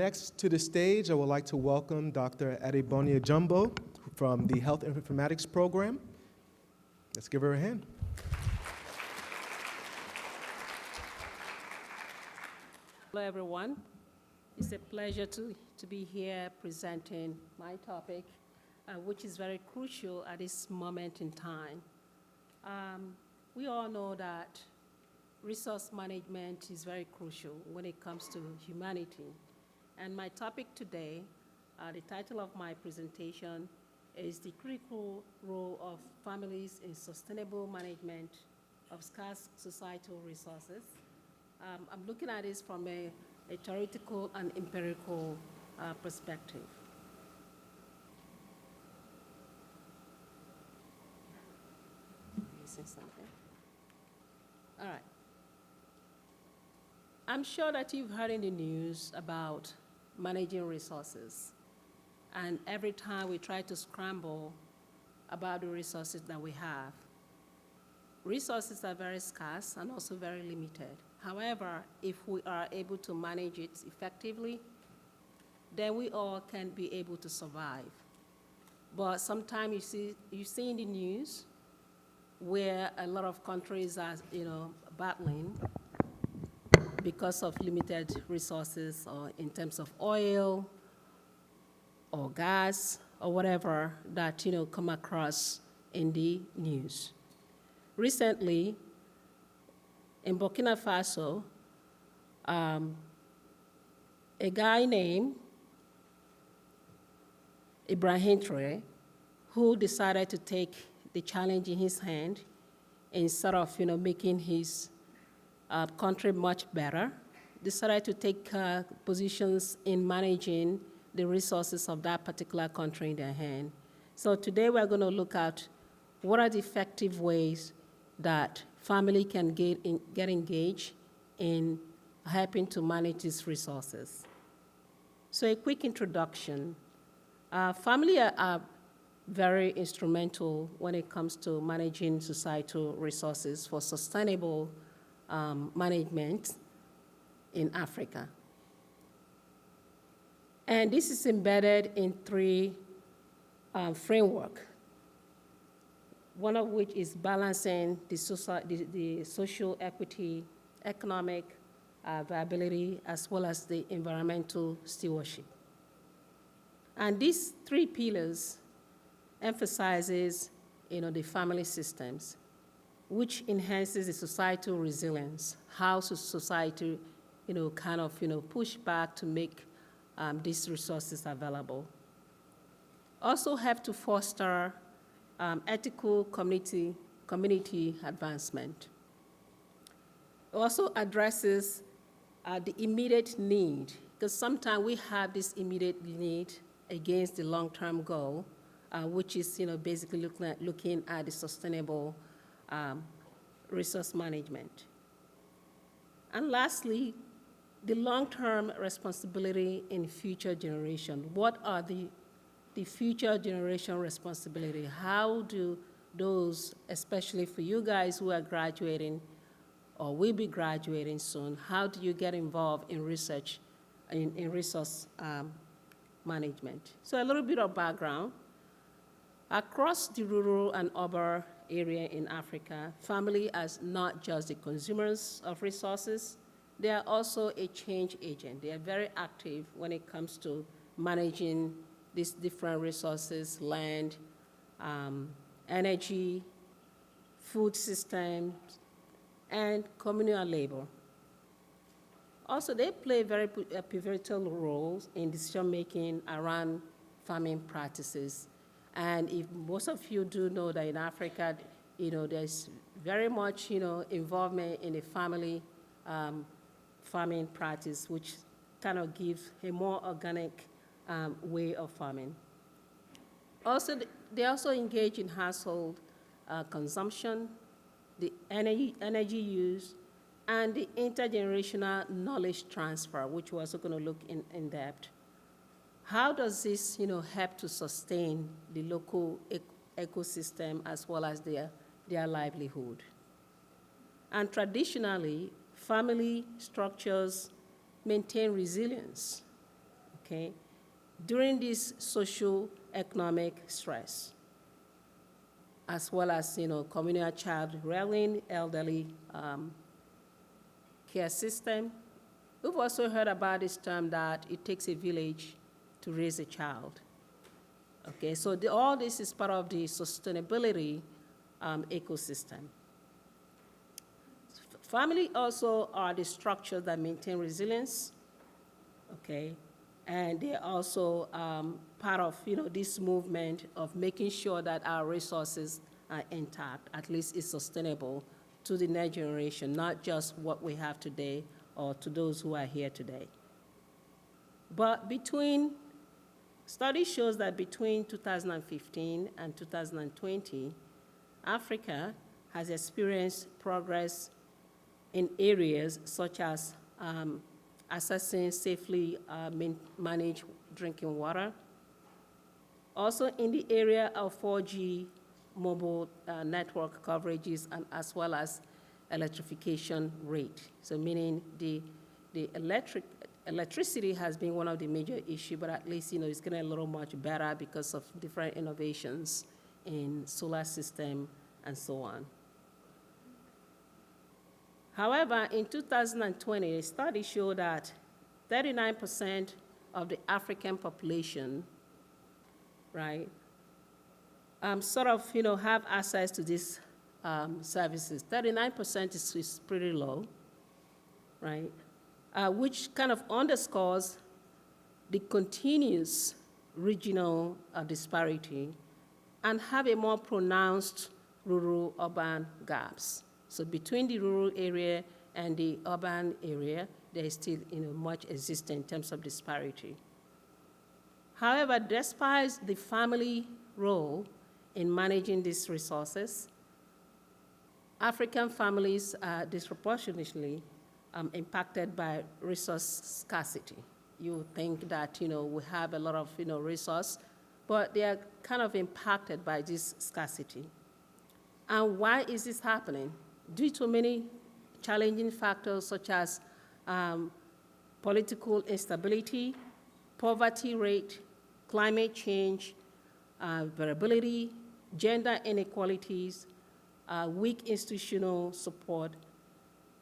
Next to the stage, I would like to welcome Dr. Adiebonye Jumbo from the Health Informatics Program. Let's give her a hand. Hello, everyone. It's a pleasure to be here presenting my topic, which is very crucial at this moment in time. We all know that resource management is very crucial when it comes to humanity. And my topic today, the title of my presentation is the critical role of families in sustainable management of scarce societal resources. I'm looking at this from a theoretical and empirical perspective. All right. I'm sure that you've heard in the news about managing resources. And every time we try to scramble about the resources that we have, resources are very scarce and also very limited. However, if we are able to manage it effectively, then we all can be able to survive. But sometimes you see in the news where a lot of countries are, battling because of limited resources, or in terms of oil or gas or whatever that come across in the news. Recently, in Burkina Faso, a guy named Ibrahim Traoré, who decided to take the challenge in his hand instead of making his country much better, decided to take positions in managing the resources of that particular country in their hand. So today we're going to look at what are the effective ways that family can get engaged in helping to manage these resources. So a quick introduction. Family are very instrumental when it comes to managing societal resources for sustainable management in Africa. And this is embedded in three frameworks, one of which is balancing the social equity, economic viability, as well as the environmental stewardship. And these three pillars emphasizes the family systems, which enhances the societal resilience, how society, push back to make these resources available. Also have to foster ethical community advancement. It also addresses the immediate need, because sometimes we have this immediate need against the long-term goal, which is basically looking at the sustainable resource management. And lastly, the long-term responsibility in future generation. What are the future generation responsibility? How do those, especially for you guys who are graduating or will be graduating soon, how do you get involved in research, in resource management? So a little bit of background. Across the rural and urban area in Africa, family are not just the consumers of resources, they are also a change agent. They are very active when it comes to managing these different resources, land, energy, food systems, and communal labor. Also, they play very pivotal roles in decision-making around farming practices. And if most of you do know that in Africa, there's very much, involvement in the family farming practice, which kind of gives a more organic way of farming. Also, they also engage in household consumption, the energy use, and the intergenerational knowledge transfer, which we're also going to look in depth. How does this, help to sustain the local ecosystem as well as their livelihood? And traditionally, family structures maintain resilience okay, during this socio-economic stress, as well as, communal child rearing, elderly care system. We've also heard about this term that it takes a village to raise a child. Okay, so all this is part of the sustainability ecosystem. Family also are the structures that maintain resilience, okay, and they're also part of, this movement of making sure that our resources are intact, at least it's sustainable to the next generation, not just what we have today or to those who are here today. But study shows that between 2015 and 2020, Africa has experienced progress in areas such as accessing safely managed drinking water. Also in the area of 4G mobile network coverages, and as well as electrification rate. So meaning the electricity has been one of the major issues, but at least, it's getting a little much better because of different innovations in solar system and so on. However, in 2020, a study showed that 39% of the African population, right, have access to these services. 39% is pretty low, right? Which kind of underscores the continuous regional disparity and have a more pronounced rural-urban gaps. So between the rural area and the urban area, there is still much existing in terms of disparity. However, despite the family role in managing these resources, African families are disproportionately impacted by resource scarcity. You think that we have a lot of resource, but they are kind of impacted by this scarcity. And why is this happening? Due to many challenging factors such as political instability, poverty rate, climate change, variability, gender inequalities, weak institutional support,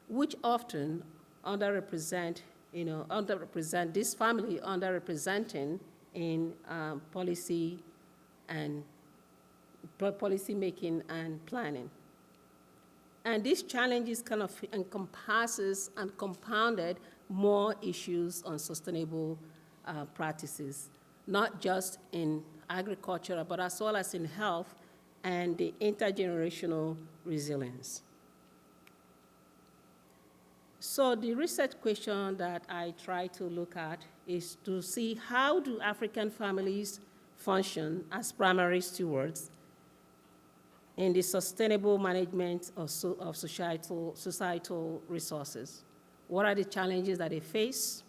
which often underrepresent this family underrepresenting in policy making and planning. And these challenges kind of encompasses and compounded more issues on sustainable practices, not just in agriculture, but as well as in health and the intergenerational resilience. So the research question that I try to look at is to see how do African families function as primary stewards in the sustainable management of societal resources. What are the challenges that they face?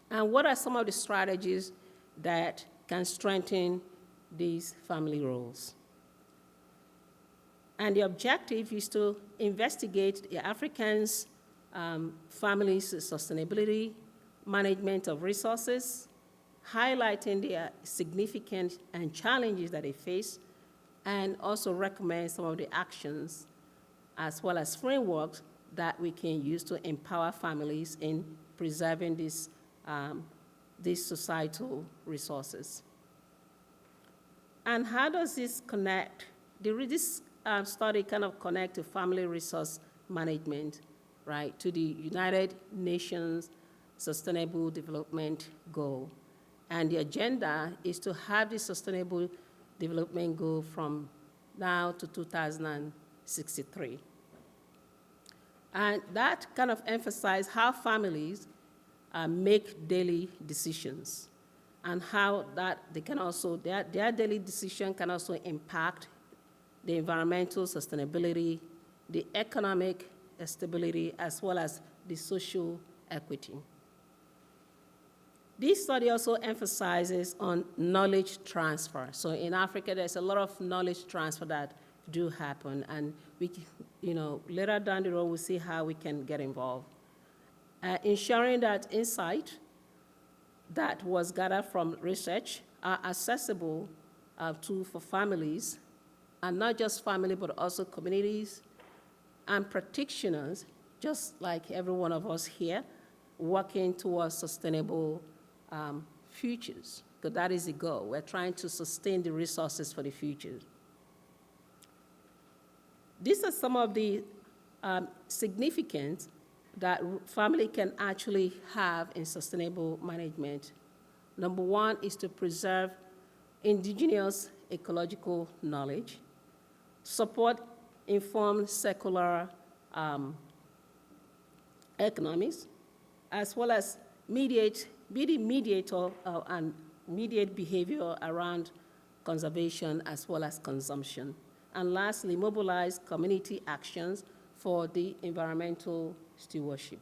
And what are some of the strategies that can strengthen these family roles? And the objective is to investigate the Africans' families' sustainability, management of resources, highlighting their significant and challenges that they face, and also recommend some of the actions as well as frameworks that we can use to empower families in preserving these societal resources. And how does this connect? This study kind of connect to family resource management, right, to the United Nations Sustainable Development Goal. And the agenda is to have the Sustainable Development Goal from now to 2063. And that kind of emphasizes how families make daily decisions and how that they can also, their daily decision can also impact the environmental sustainability, the economic stability, as well as the social equity. This study also emphasizes on knowledge transfer. So in Africa, there's a lot of knowledge transfer that do happen, and we, later down the road, we'll see how we can get involved. Ensuring that insight that was gathered from research are accessible for families, and not just family, but also communities and practitioners, just like every one of us here, working towards sustainable futures, because that is the goal. We're trying to sustain the resources for the future. These are some of the significance that family can actually have in sustainable management. Number one is to preserve indigenous ecological knowledge, support informed secular economics, as well as be the mediator and mediate behavior around conservation as well as consumption. And lastly, mobilize community actions for the environmental stewardship.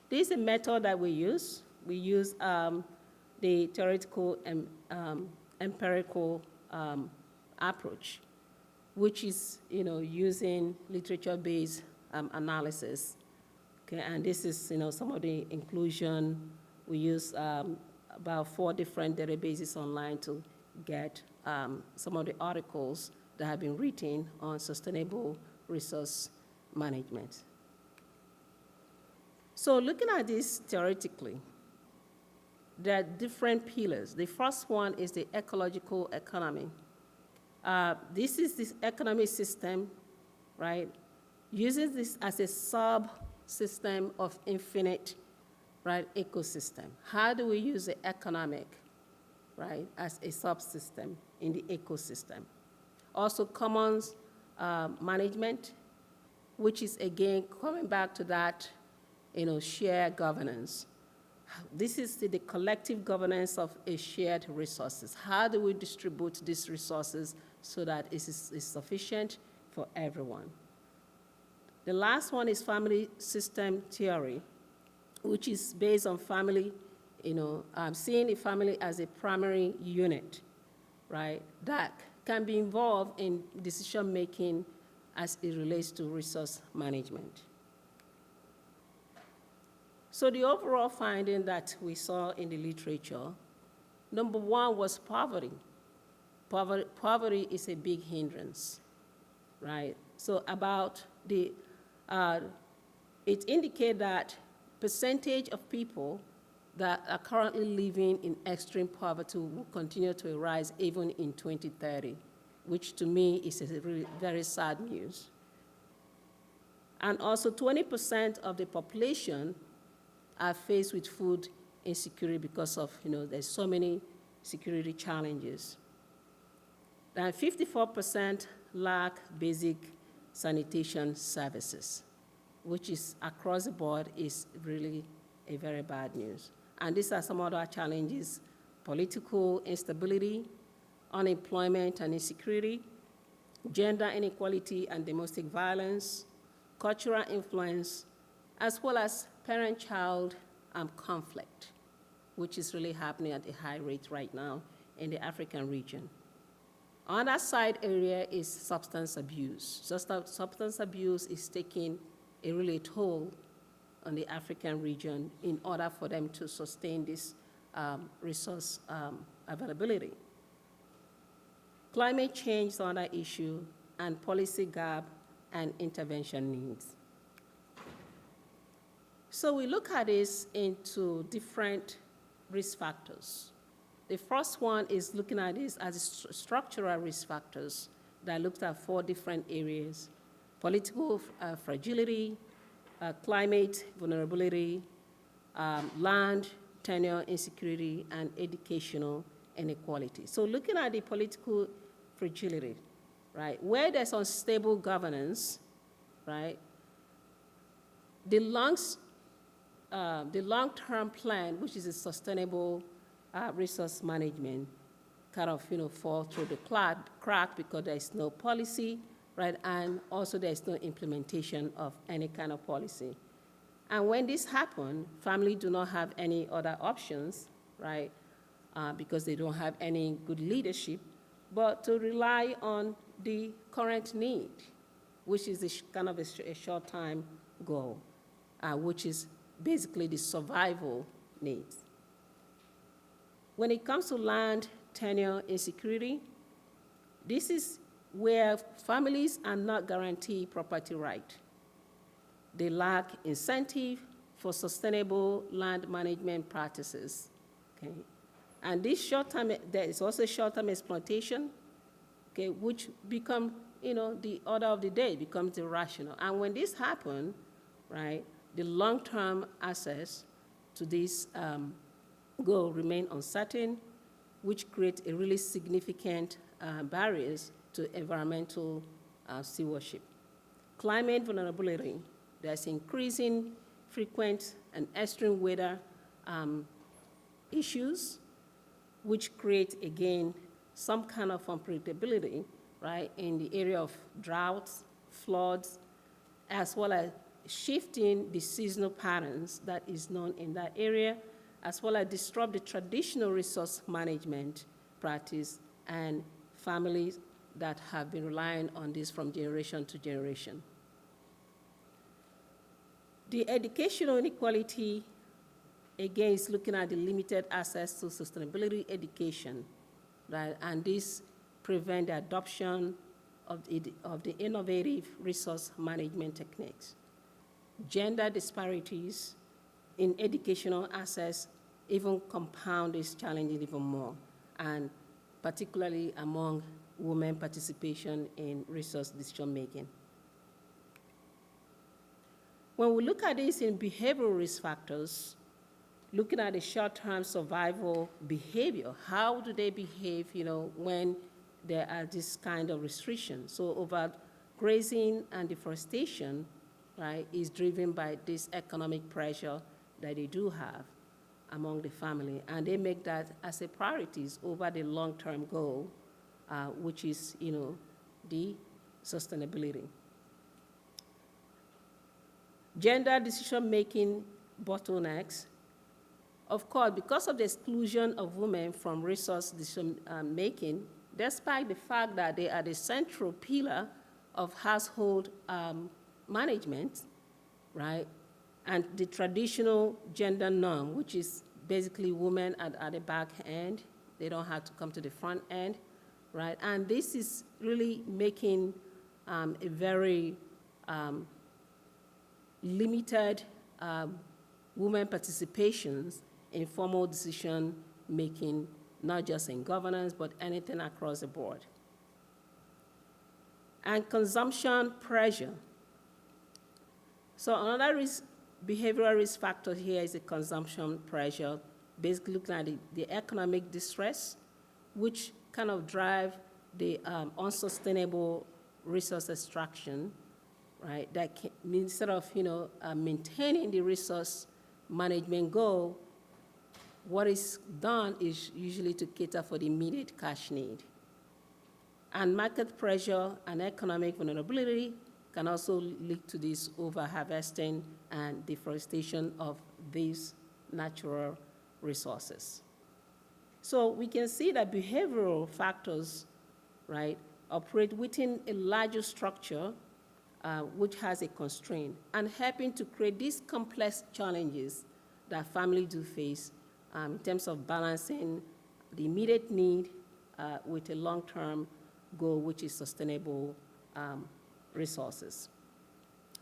This is a method that we use. We use the theoretical and empirical approach, which is, using literature-based analysis. Okay, and this is, some of the inclusion. We use about 4 different databases online to get some of the articles that have been written on sustainable resource management. So looking at this theoretically, there are different pillars. The first one is the ecological economy. This is this economic system, right? Uses this as a sub-system of infinite, right, ecosystem. How do we use the economic, right, as a subsystem in the ecosystem? Also commons management, which is again coming back to that, shared governance. This is the collective governance of a shared resources. How do we distribute these resources so that it is sufficient for everyone? The last one is family system theory, which is based on family, seeing the family as a primary unit, right, that can be involved in decision-making as it relates to resource management. So the overall finding that we saw in the literature, number one was poverty. Poverty is a big hindrance, right? So about it indicates that percentage of people that are currently living in extreme poverty will continue to rise even in 2030, which to me is a really very sad news. And also 20% of the population are faced with food insecurity because of, there's so many security challenges. And 54% lack basic sanitation services, which is across the board is really a very bad news. And these are some other challenges: political instability, unemployment and insecurity, gender inequality and domestic violence, cultural influence, as well as parent-child conflict, which is really happening at a high rate right now in the African region. On that side area is substance abuse. Substance abuse is taking a really toll on the African region in order for them to sustain this resource availability. Climate change is another issue, and policy gap and intervention needs. So we look at this into different risk factors. The first one is looking at this as structural risk factors that looked at 4 different areas: political fragility, climate vulnerability, land tenure insecurity, and educational inequality. So looking at the political fragility, right, where there's unstable governance, right, the long-term plan, which is a sustainable resource management, kind of fall through the crack because there is no policy, right, and also there is no implementation of any kind of policy. And when this happens, families do not have any other options, right, because they don't have any good leadership, but to rely on the current need, which is kind of a short-time goal, which is basically the survival needs. When it comes to land tenure insecurity, this is where families are not guaranteed property right. They lack incentive for sustainable land management practices, okay? And this there is also short-term exploitation, okay, which become, the order of the day, becomes irrational. And when this happens, right, the long-term access to this goal remain uncertain, which creates a really significant barriers to environmental stewardship. Climate vulnerability, there's increasing frequent and extreme weather issues, which create, again, some kind of unpredictability, right, in the area of droughts, floods, as well as shifting the seasonal patterns that is known in that area, as well as disrupt the traditional resource management practice and families that have been relying on this from generation to generation. The educational inequality, again, is looking at the limited access to sustainability education, right? And this prevents the adoption of the innovative resource management techniques. Gender disparities in educational access even compound this challenge even more, and particularly among women participation in resource decision-making. When we look at this in behavioral risk factors, looking at the short-term survival behavior, how do they behave, when there are this kind of restrictions? So overgrazing and deforestation, right, is driven by this economic pressure that they do have among the family, and they make that as a priorities over the long-term goal, which is, the sustainability. Gender decision-making bottlenecks. Of course, because of the exclusion of women from resource decision-making, despite the fact that they are the central pillar of household management, right? And the traditional gender norm, which is basically women at the back end, they don't have to come to the front end, right? And this is really making a very limited women participations in formal decision making, not just in governance, but anything across the board. And consumption pressure. So another behavioral risk factor here is the consumption pressure, basically looking at the economic distress, which kind of drive the unsustainable resource extraction, right? That instead of maintaining the resource management goal, what is done is usually to cater for the immediate cash need. And market pressure and economic vulnerability can also lead to this over-harvesting and deforestation of these natural resources. So we can see that behavioral factors, right, operate within a larger structure which has a constraint, and helping to create these complex challenges that families do face in terms of balancing the immediate need with a long-term goal, which is sustainable resources.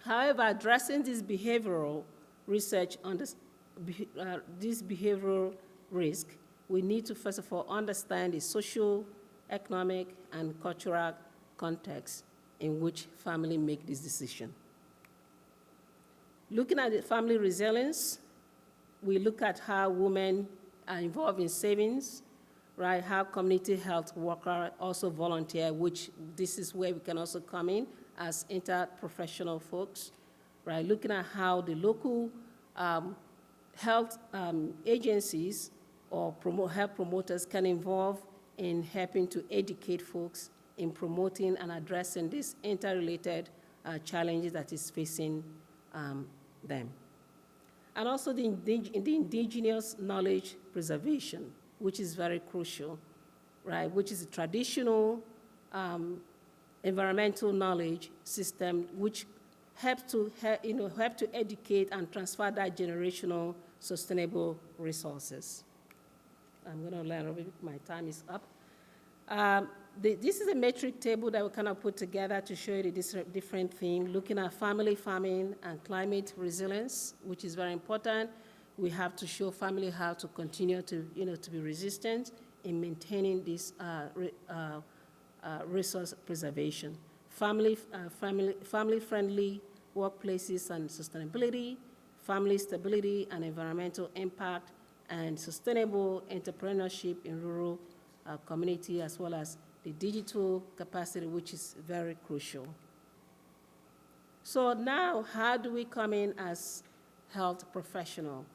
However, addressing this behavioral research on this behavioral risk, we need to first of all understand the social, economic, and cultural context in which family make this decision. Looking at the family resilience, we look at how women are involved in savings, right? How community health workers also volunteer, which this is where we can also come in as interprofessional folks, right? Looking at how the local health agencies or health promoters can involve in helping to educate folks in promoting and addressing these interrelated challenges that is facing them. And also the indigenous knowledge preservation, which is very crucial, right? Which is a traditional environmental knowledge system which help to educate and transfer that generational sustainable resources. I'm going to learn a bit, my time is up. This is a metric table that we kind of put together to show you the different themes, looking at family farming and climate resilience, which is very important. We have to show family how to continue to, to be resistant in maintaining this resource preservation. Family-friendly workplaces and sustainability, family stability and environmental impact, and sustainable entrepreneurship in rural community, as well as the digital capacity, which is very crucial. So now, how do we come in as health professional?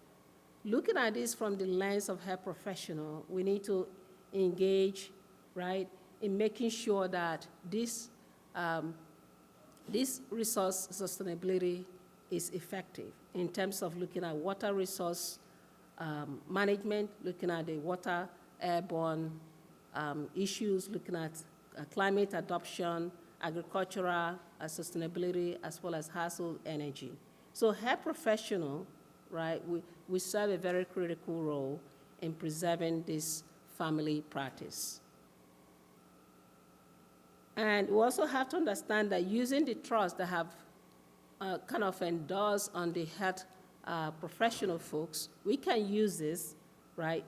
Looking at this from the lens of health professional, we need to engage, right, in making sure that this resource sustainability is effective in terms of looking at water resource management, looking at the water airborne issues, looking at climate adoption, agricultural sustainability, as well as household energy. So health professional, right, we serve a very critical role in preserving this family practice. And we also have to understand that using the trust that have kind of endorsed on the health professional folks, we can use this, right,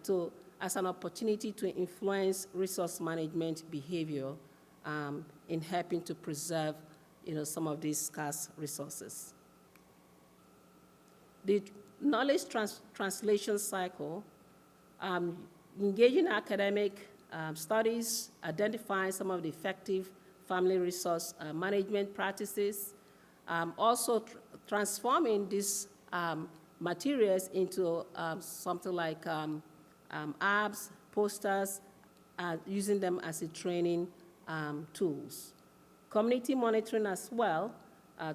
as an opportunity to influence resource management behavior in helping to preserve, some of these scarce resources. The knowledge translation cycle, engaging academic studies, identifying some of the effective family resource management practices, also transforming these materials into something like apps, posters, using them as a training tools. Community monitoring as well,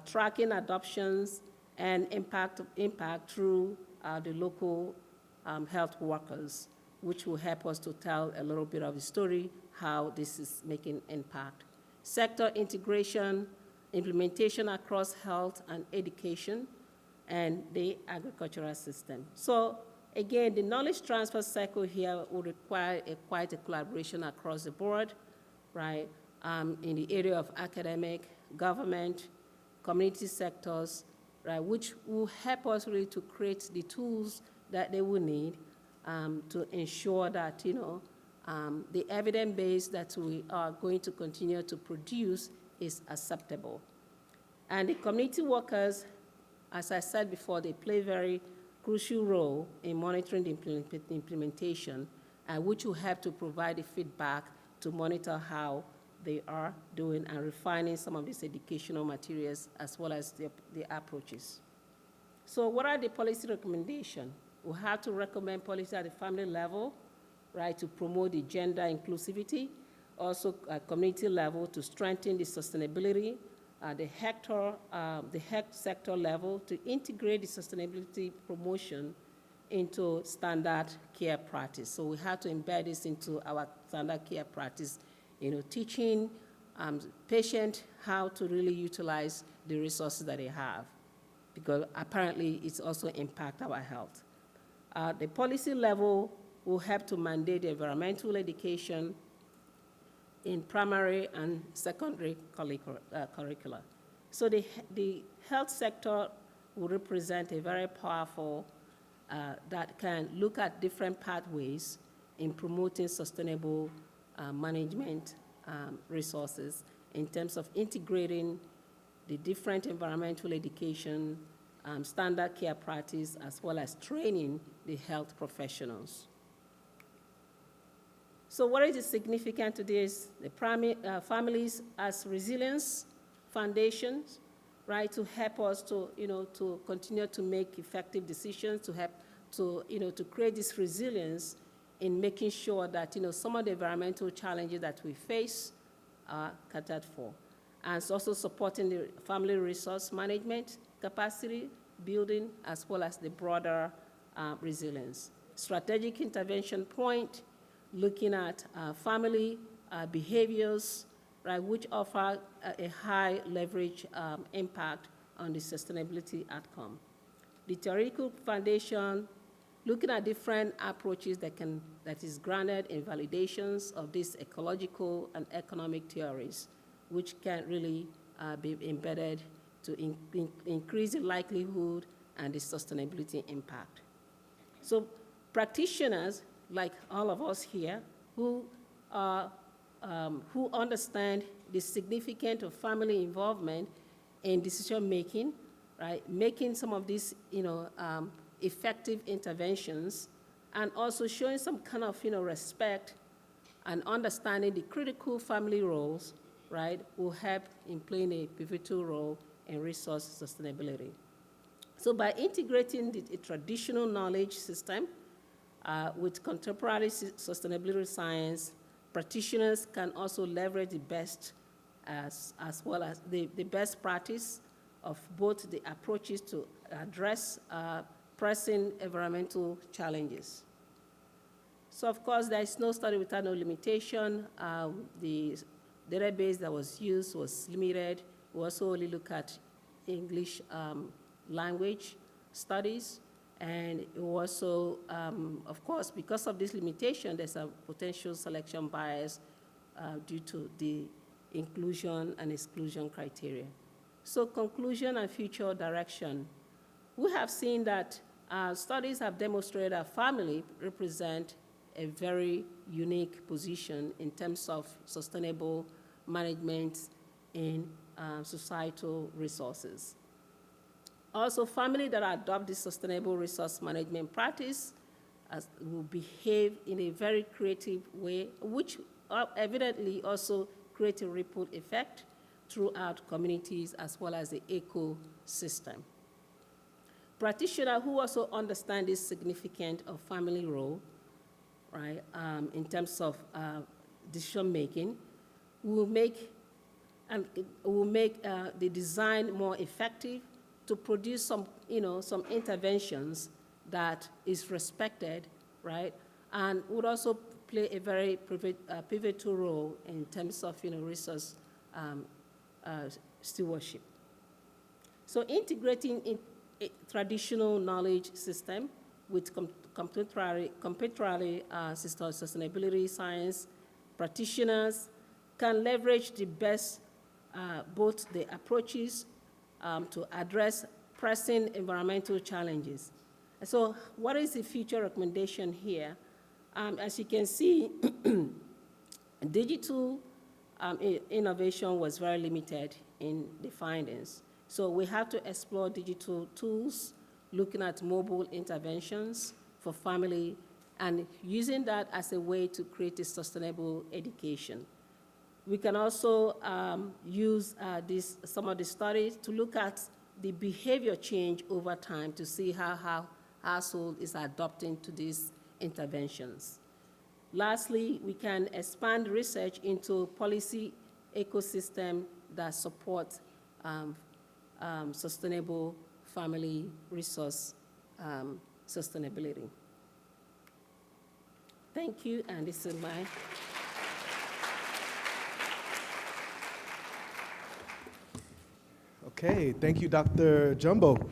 tracking adoptions and impact through the local health workers, which will help us to tell a little bit of the story, how this is making impact. Sector integration, implementation across health and education, and the agricultural system. So again, the knowledge transfer cycle here will require quite a collaboration across the board, right, in the area of academic, government, community sectors, right, which will help us really to create the tools that they will need to ensure that, the evidence base that we are going to continue to produce is acceptable. And the community workers, as I said before, they play a very crucial role in monitoring the implementation, which will help to provide the feedback to monitor how they are doing and refining some of these educational materials as well as the approaches. So what are the policy recommendations? We have to recommend policy at the family level, right, to promote the gender inclusivity, also at community level to strengthen the sustainability, the health sector level to integrate the sustainability promotion into standard care practice. So we have to embed this into our standard care practice, teaching patients how to really utilize the resources that they have, because apparently it's also impact our health. The policy level will help to mandate environmental education in primary and secondary curricula. So the health sector will represent a very powerful, that can look at different pathways in promoting sustainable management resources in terms of integrating the different environmental education, standard care practice, as well as training the health professionals. So what is significant to this? The families as resilience foundations, right, to help us to, to continue to make effective decisions, to help to, to create this resilience in making sure that, some of the environmental challenges that we face are catered for. And it's also supporting the family resource management capacity building, as well as the broader resilience. Strategic intervention point, looking at family behaviors, right, which offer a high leverage impact on the sustainability outcome. The theoretical foundation, looking at different approaches that is grounded in validations of these ecological and economic theories, which can really be embedded to increase the likelihood and the sustainability impact. So practitioners, like all of us here, who understand the significance of family involvement in decision-making, right, making some of these, effective interventions, and also showing some kind of, respect and understanding the critical family roles, right, will help in playing a pivotal role in resource sustainability. So by integrating the traditional knowledge system with contemporary sustainability science, practitioners can also leverage the best as well as the best practice of both the approaches to address pressing environmental challenges. So of course, there is no study without no limitation. The database that was used was limited. We also only look at English language studies. And it also, of course, because of this limitation, there's a potential selection bias due to the inclusion and exclusion criteria. So conclusion and future direction. We have seen that studies have demonstrated that family represent a very unique position in terms of sustainable management in societal resources. Also, families that adopt this sustainable resource management practice will behave in a very creative way, which evidently also create a ripple effect throughout communities as well as the ecosystem. Practitioners who also understand the significance of family role, right, in terms of decision making, will make the design more effective to produce some interventions that is respected, right, and would also play a very pivotal role in terms of resource stewardship. So integrating a traditional knowledge system with contemporary sustainability science, practitioners can leverage the best, both the approaches to address pressing environmental challenges. So what is the future recommendation here? As you can see, digital innovation was very limited in the findings. So we have to explore digital tools, looking at mobile interventions for family, and using that as a way to create a sustainable education. We can also use some of the studies to look at the behavior change over time to see how household is adopting to these interventions. Lastly, we can expand research into policy ecosystem that support sustainable family resource sustainability. Thank you, and this is my Okay, thank you, Dr. Jumbo.